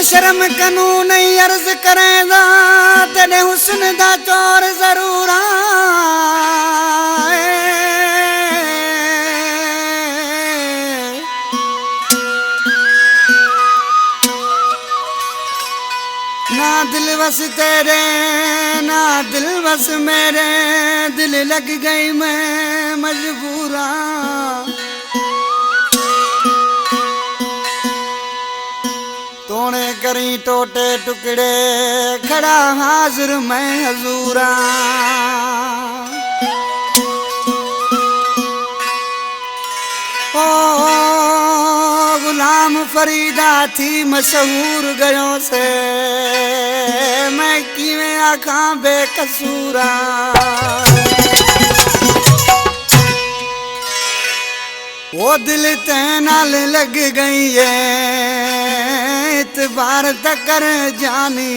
शर्म कानून अर्ज करेंदा तेरे हुस्न दा चोर जरूर ना दिल बस तेरे ना दिल बस मेरे, दिल लग गई मैं मजबूरा। तोड़े करी टोटे टुकड़े खड़ा हाजिर मैं हजूरा। ओ गुलाम फरीदा थी मशहूर गयो से, मैं किवें आखा बेकसूरा। वो दिल ते नाल लग गई है इतबार तकर जानी।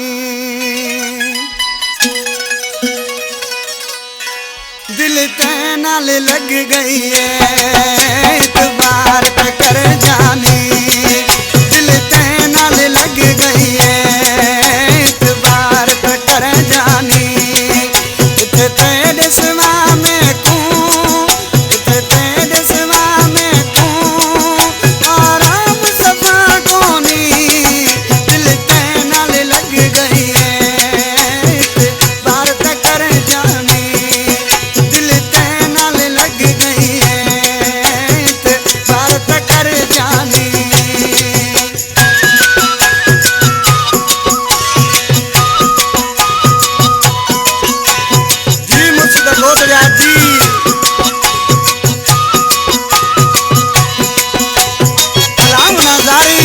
दिल ते नाल लग गई है इतबार तकर जानी। दिल ते नाल लग गई है इतबार तकर जानी। इथे तेरे सिवा में कूं, इथे तेरे सिवा में कूं आराम सफा कोनी। दिल ते नाल लग गई है इतबार तकर जानी। दिल ते नाल लग गई है इतबार तकर जानी। जी मुझसे गोदरिया जी कलाम नजारी।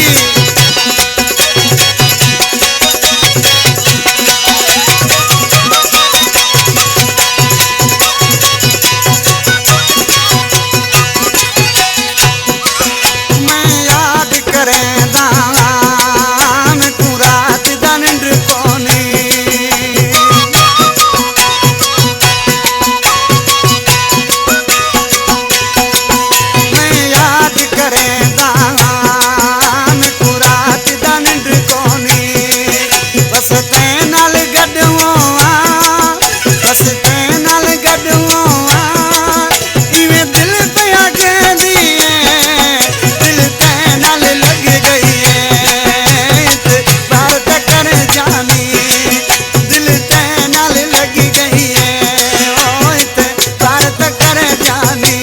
मैं याद करेंदा मैं रात दा निंड कोनी। मैं याद करेंदा मैं रात दा निंड कोनी। बस ते नाल गडवो बस ते नाल गडवो इवें दिल पिया कहदी है। दिल ते नाल लग गई है इतबार तकर जानी। दिल ते नाल लग गई है ओ इतबार तकर जानी।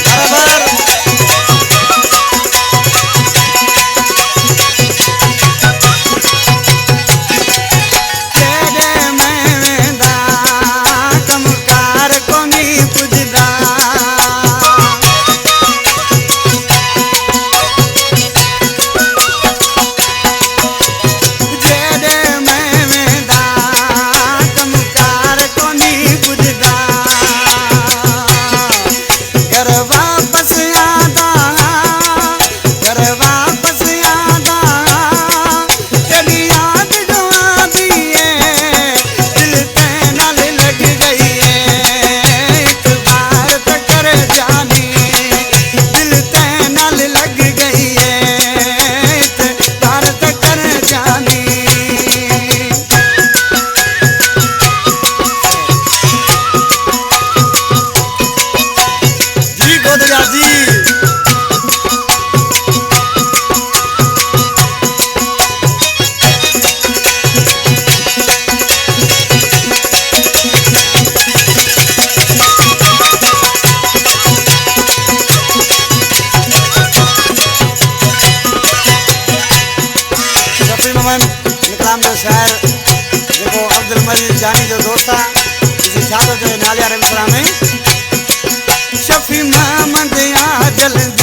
बराबर तेरे मैं वेंदा कमकार कोनी पुजदा। जेड़े मैं वेंदा कमकार कोनी पुजदा। घर वापस आदा घर वापस आदा तेरी याद जो आदी है। दिल ते नाल लग गई है इतबार तकर जानी। दिल ते नाल लग गई है इतबार तकर जानी। जी गोदरिया जी शफी मोहम्मद निकलाम जो शायर देखो अब्दुल मजीद जानी जो दोस्ता इसी छात्र जो नालिया रविसरा में। शफी मोहम्मद आ जल्दी